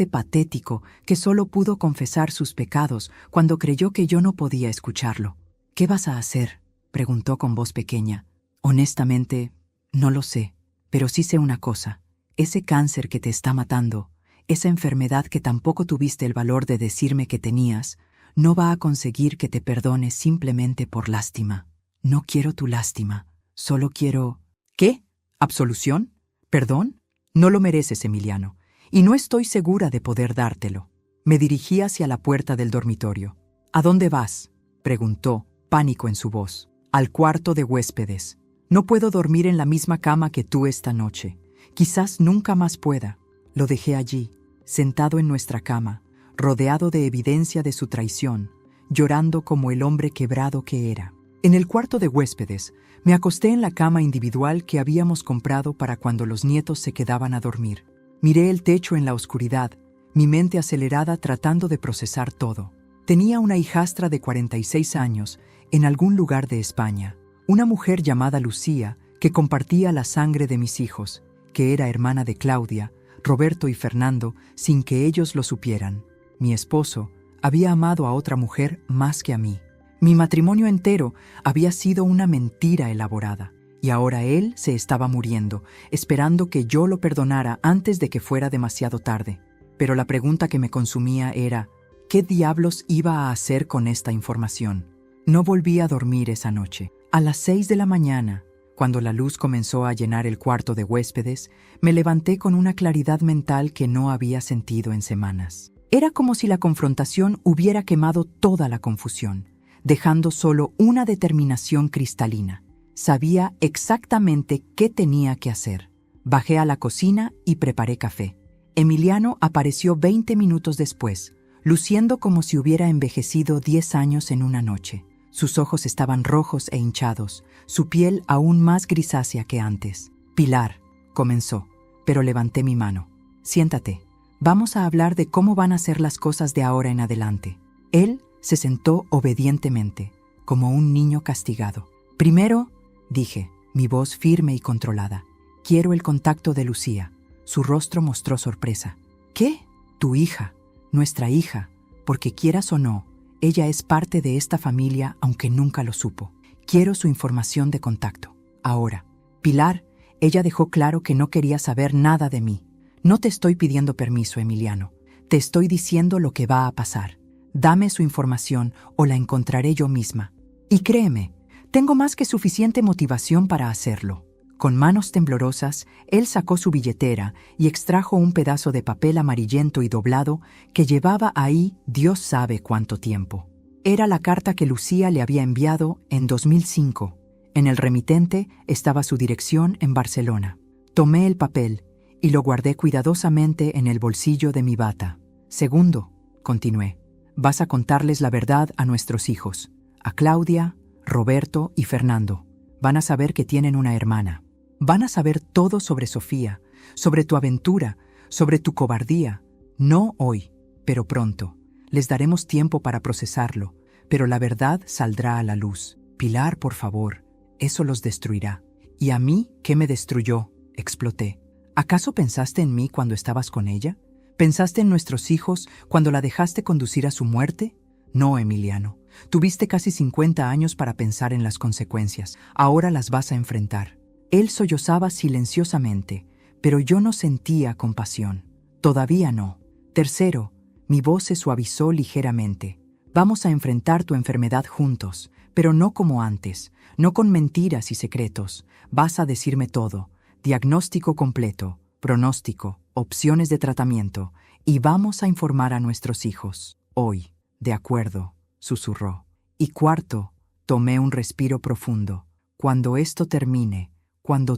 patético que solo pudo confesar sus pecados cuando creyó que yo no podía escucharlo. ¿Qué vas a hacer?, preguntó con voz pequeña. Honestamente, no lo sé, pero sí sé una cosa. Ese cáncer que te está matando, esa enfermedad que tampoco tuviste el valor de decirme que tenías, no va a conseguir que te perdones simplemente por lástima. No quiero tu lástima, solo quiero... ¿Qué? ¿Absolución? ¿Perdón? No lo mereces, Emiliano, y no estoy segura de poder dártelo. Me dirigí hacia la puerta del dormitorio. ¿A dónde vas?, preguntó, pánico en su voz. Al cuarto de huéspedes. No puedo dormir en la misma cama que tú esta noche. Quizás nunca más pueda. Lo dejé allí, sentado en nuestra cama, rodeado de evidencia de su traición, llorando como el hombre quebrado que era. En el cuarto de huéspedes, me acosté en la cama individual que habíamos comprado para cuando los nietos se quedaban a dormir. Miré el techo en la oscuridad, mi mente acelerada tratando de procesar todo. Tenía una hijastra de 46 años en algún lugar de España, una mujer llamada Lucía que compartía la sangre de mis hijos, que era hermana de Claudia, Roberto y Fernando sin que ellos lo supieran. Mi esposo había amado a otra mujer más que a mí. Mi matrimonio entero había sido una mentira elaborada, y ahora él se estaba muriendo, esperando que yo lo perdonara antes de que fuera demasiado tarde. Pero la pregunta que me consumía era, ¿qué diablos iba a hacer con esta información? No volví a dormir esa noche. A las 6 de la mañana, cuando la luz comenzó a llenar el cuarto de huéspedes, me levanté con una claridad mental que no había sentido en semanas. Era como si la confrontación hubiera quemado toda la confusión, dejando solo una determinación cristalina. Sabía exactamente qué tenía que hacer. Bajé a la cocina y preparé café. Emiliano apareció 20 minutos después, luciendo como si hubiera envejecido 10 años en una noche. Sus ojos estaban rojos e hinchados, su piel aún más grisácea que antes. «Pilar», comenzó, pero levanté mi mano. «Siéntate. Vamos a hablar de cómo van a ser las cosas de ahora en adelante». Él se sentó obedientemente, como un niño castigado. «Primero», dije, mi voz firme y controlada, «quiero el contacto de Lucía». Su rostro mostró sorpresa. «¿Qué? Tu hija, nuestra hija, porque quieras o no, ella es parte de esta familia aunque nunca lo supo. Quiero su información de contacto. Ahora». «Pilar», ella dejó claro que no quería saber nada de mí. «No te estoy pidiendo permiso, Emiliano. Te estoy diciendo lo que va a pasar. Dame su información o la encontraré yo misma. Y créeme, tengo más que suficiente motivación para hacerlo». Con manos temblorosas, él sacó su billetera y extrajo un pedazo de papel amarillento y doblado que llevaba ahí Dios sabe cuánto tiempo. Era la carta que Lucía le había enviado en 2005. En el remitente estaba su dirección en Barcelona. Tomé el papel y lo guardé cuidadosamente en el bolsillo de mi bata. «Segundo», continué, «vas a contarles la verdad a nuestros hijos, a Claudia, Roberto y Fernando. Van a saber que tienen una hermana. Van a saber todo sobre Sofía, sobre tu aventura, sobre tu cobardía. No hoy, pero pronto. Les daremos tiempo para procesarlo, pero la verdad saldrá a la luz. Pilar, por favor, eso los destruirá. ¿Y a mí qué me destruyó? Exploté. ¿Acaso pensaste en mí cuando estabas con ella? ¿Pensaste en nuestros hijos cuando la dejaste conducir a su muerte? No, Emiliano. Tuviste casi 50 años para pensar en las consecuencias. Ahora las vas a enfrentar. Él sollozaba silenciosamente, pero yo no sentía compasión. Todavía no. Tercero, mi voz se suavizó ligeramente. Vamos a enfrentar tu enfermedad juntos, pero no como antes, no con mentiras y secretos. Vas a decirme todo. Diagnóstico completo, pronóstico, opciones de tratamiento, y vamos a informar a nuestros hijos. Hoy. De acuerdo, susurró. Y cuarto, tomé un respiro profundo. Cuando esto termine, cuando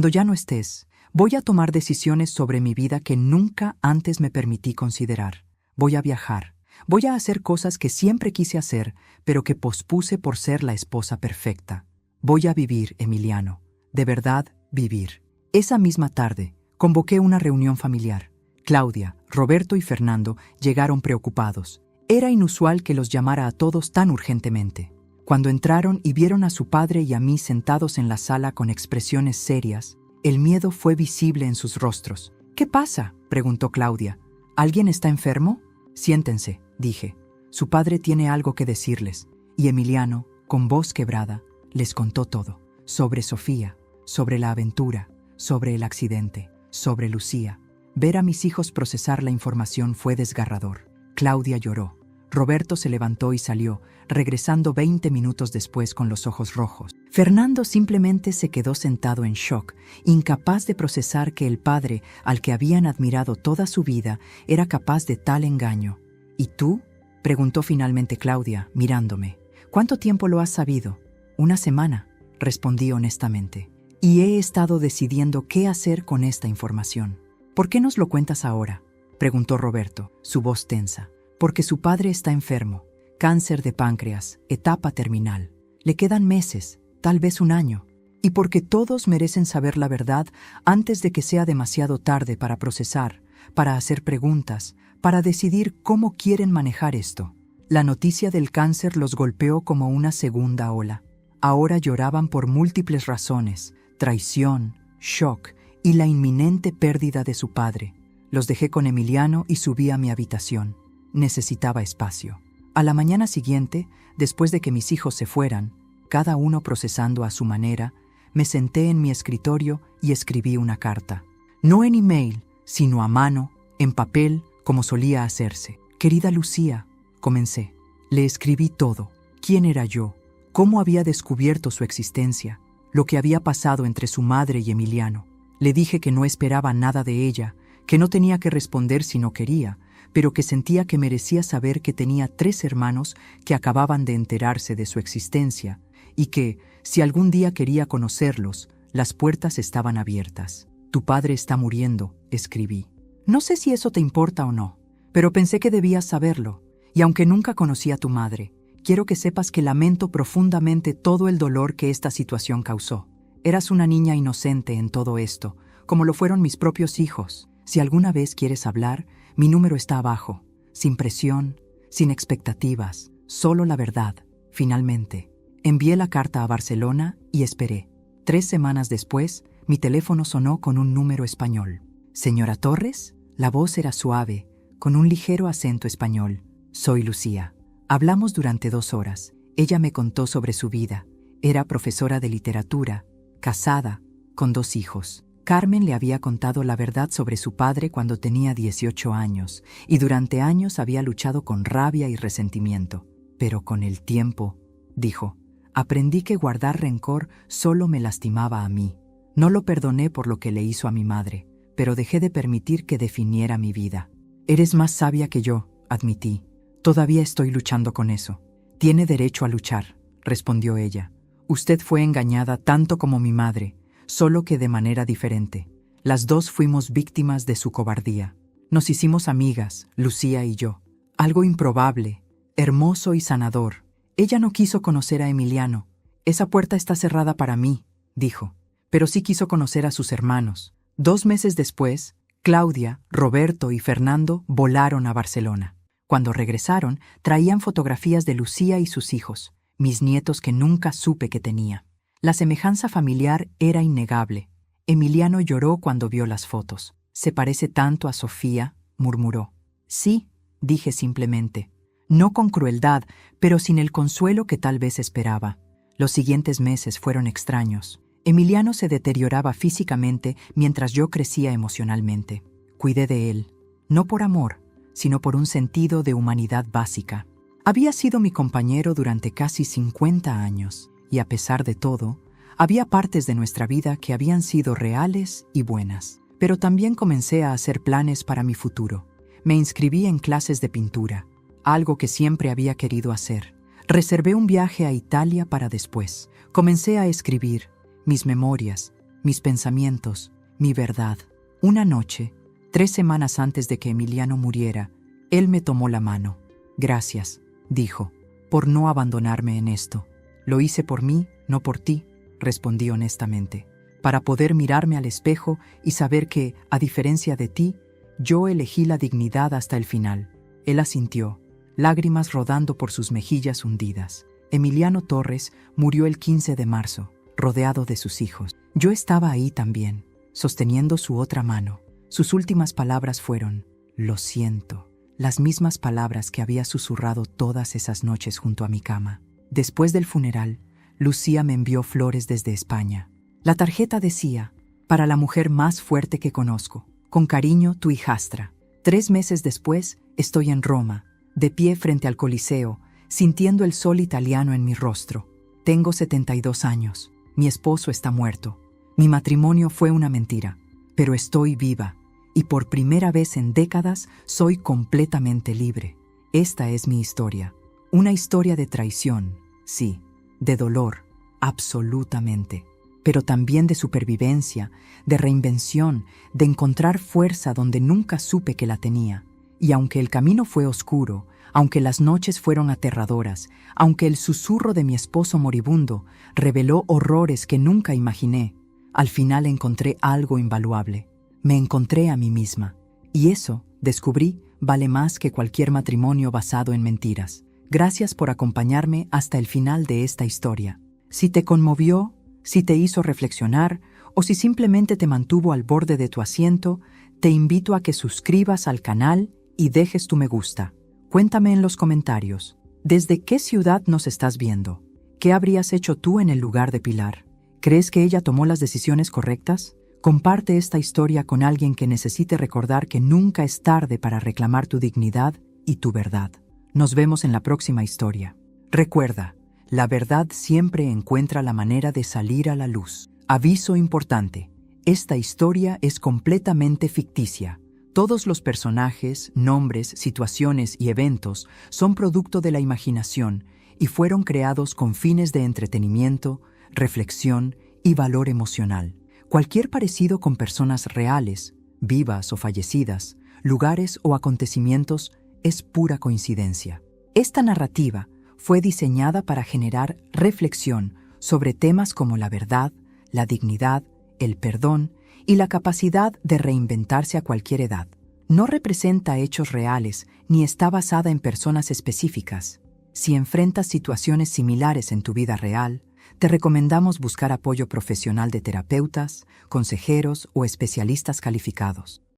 ya no estés, voy a tomar decisiones sobre mi vida que nunca antes me permití considerar. Voy a viajar. Voy a hacer cosas que siempre quise hacer, pero que pospuse por ser la esposa perfecta. Voy a vivir, Emiliano. De verdad, vivir. Esa misma tarde, convoqué una reunión familiar. Claudia, Roberto y Fernando llegaron preocupados. Era inusual que los llamara a todos tan urgentemente. Cuando entraron y vieron a su padre y a mí sentados en la sala con expresiones serias, el miedo fue visible en sus rostros. ¿Qué pasa?, preguntó Claudia. ¿Alguien está enfermo? Siéntense, dije. Su padre tiene algo que decirles. Y Emiliano, con voz quebrada, les contó todo. Sobre Sofía, sobre la aventura, sobre el accidente, sobre Lucía. Ver a mis hijos procesar la información fue desgarrador. Claudia lloró. Roberto se levantó y salió, regresando 20 minutos después con los ojos rojos. Fernando simplemente se quedó sentado en shock, incapaz de procesar que el padre, al que habían admirado toda su vida, era capaz de tal engaño. ¿Y tú?, preguntó finalmente Claudia, mirándome. ¿Cuánto tiempo lo has sabido? 1 semana, respondí honestamente. Y he estado decidiendo qué hacer con esta información. ¿Por qué nos lo cuentas ahora?, preguntó Roberto, su voz tensa. Porque su padre está enfermo, cáncer de páncreas, etapa terminal. Le quedan meses, tal vez 1 año. Y porque todos merecen saber la verdad antes de que sea demasiado tarde para procesar, para hacer preguntas, para decidir cómo quieren manejar esto. La noticia del cáncer los golpeó como una segunda ola. Ahora lloraban por múltiples razones: traición, shock y la inminente pérdida de su padre. Los dejé con Emiliano y subí a mi habitación. Necesitaba espacio. A la mañana siguiente, después de que mis hijos se fueran, cada uno procesando a su manera, me senté en mi escritorio y escribí una carta. No en email, sino a mano, en papel, como solía hacerse. Querida Lucía, comencé. Le escribí todo. ¿Quién era yo? ¿Cómo había descubierto su existencia? Lo que había pasado entre su madre y Emiliano. Le dije que no esperaba nada de ella, que no tenía que responder si no quería, pero que sentía que merecía saber que tenía 3 hermanos que acababan de enterarse de su existencia y que, si algún día quería conocerlos, las puertas estaban abiertas. Tu padre está muriendo, escribí. No sé si eso te importa o no, pero pensé que debías saberlo, y aunque nunca conocí a tu madre, quiero que sepas que lamento profundamente todo el dolor que esta situación causó. Eras una niña inocente en todo esto, como lo fueron mis propios hijos. Si alguna vez quieres hablar, mi número está abajo, sin presión, sin expectativas, solo la verdad. Finalmente, envié la carta a Barcelona y esperé. 3 semanas después, mi teléfono sonó con un número español. «Señora Torres», la voz era suave, con un ligero acento español. «Soy Lucía». Hablamos durante 2 horas. Ella me contó sobre su vida. Era profesora de literatura, casada, con 2 hijos. Carmen le había contado la verdad sobre su padre cuando tenía 18 años, y durante años había luchado con rabia y resentimiento. Pero con el tiempo, dijo, aprendí que guardar rencor solo me lastimaba a mí. No lo perdoné por lo que le hizo a mi madre, pero dejé de permitir que definiera mi vida. Eres más sabia que yo, admití. Todavía estoy luchando con eso. Tiene derecho a luchar, respondió ella. Usted fue engañada tanto como mi madre, solo que de manera diferente. Las 2 fuimos víctimas de su cobardía. Nos hicimos amigas, Lucía y yo. Algo improbable, hermoso y sanador. Ella no quiso conocer a Emiliano. Esa puerta está cerrada para mí, dijo. Pero sí quiso conocer a sus hermanos. 2 meses después, Claudia, Roberto y Fernando volaron a Barcelona. Cuando regresaron, traían fotografías de Lucía y sus hijos, mis nietos que nunca supe que tenía. La semejanza familiar era innegable. Emiliano lloró cuando vio las fotos. «Se parece tanto a Sofía», murmuró. «Sí», dije simplemente. No con crueldad, pero sin el consuelo que tal vez esperaba. Los siguientes meses fueron extraños. Emiliano se deterioraba físicamente mientras yo crecía emocionalmente. Cuidé de él, no por amor, sino por un sentido de humanidad básica. Había sido mi compañero durante casi 50 años, y a pesar de todo, había partes de nuestra vida que habían sido reales y buenas. Pero también comencé a hacer planes para mi futuro. Me inscribí en clases de pintura, algo que siempre había querido hacer. Reservé un viaje a Italia para después. Comencé a escribir mis memorias, mis pensamientos, mi verdad. Una noche, 3 semanas antes de que Emiliano muriera, él me tomó la mano. «Gracias», dijo, «por no abandonarme en esto. Lo hice por mí, no por ti», respondí honestamente, «para poder mirarme al espejo y saber que, a diferencia de ti, yo elegí la dignidad hasta el final». Él asintió, lágrimas rodando por sus mejillas hundidas. Emiliano Torres murió el 15 de marzo, rodeado de sus hijos. Yo estaba ahí también, sosteniendo su otra mano. Sus últimas palabras fueron: «Lo siento», las mismas palabras que había susurrado todas esas noches junto a mi cama. Después del funeral, Lucía me envió flores desde España. La tarjeta decía: «Para la mujer más fuerte que conozco. Con cariño, tu hijastra». 3 meses después, estoy en Roma, de pie frente al Coliseo, sintiendo el sol italiano en mi rostro. Tengo 72 años. Mi esposo está muerto. Mi matrimonio fue una mentira, pero estoy viva, y por primera vez en décadas soy completamente libre. Esta es mi historia. Una historia de traición, sí, de dolor, absolutamente, pero también de supervivencia, de reinvención, de encontrar fuerza donde nunca supe que la tenía. Y aunque el camino fue oscuro, aunque las noches fueron aterradoras, aunque el susurro de mi esposo moribundo reveló horrores que nunca imaginé, al final encontré algo invaluable. Me encontré a mí misma. Y eso, descubrí, vale más que cualquier matrimonio basado en mentiras. Gracias por acompañarme hasta el final de esta historia. Si te conmovió, si te hizo reflexionar, o si simplemente te mantuvo al borde de tu asiento, te invito a que suscribas al canal y dejes tu me gusta. Cuéntame en los comentarios, ¿desde qué ciudad nos estás viendo? ¿Qué habrías hecho tú en el lugar de Pilar? ¿Crees que ella tomó las decisiones correctas? Comparte esta historia con alguien que necesite recordar que nunca es tarde para reclamar tu dignidad y tu verdad. Nos vemos en la próxima historia. Recuerda, la verdad siempre encuentra la manera de salir a la luz. Aviso importante: esta historia es completamente ficticia. Todos los personajes, nombres, situaciones y eventos son producto de la imaginación y fueron creados con fines de entretenimiento, reflexión y valor emocional. Cualquier parecido con personas reales, vivas o fallecidas, lugares o acontecimientos es pura coincidencia. Esta narrativa fue diseñada para generar reflexión sobre temas como la verdad, la dignidad, el perdón y la capacidad de reinventarse a cualquier edad. No representa hechos reales ni está basada en personas específicas. Si enfrentas situaciones similares en tu vida real, te recomendamos buscar apoyo profesional de terapeutas, consejeros o especialistas calificados.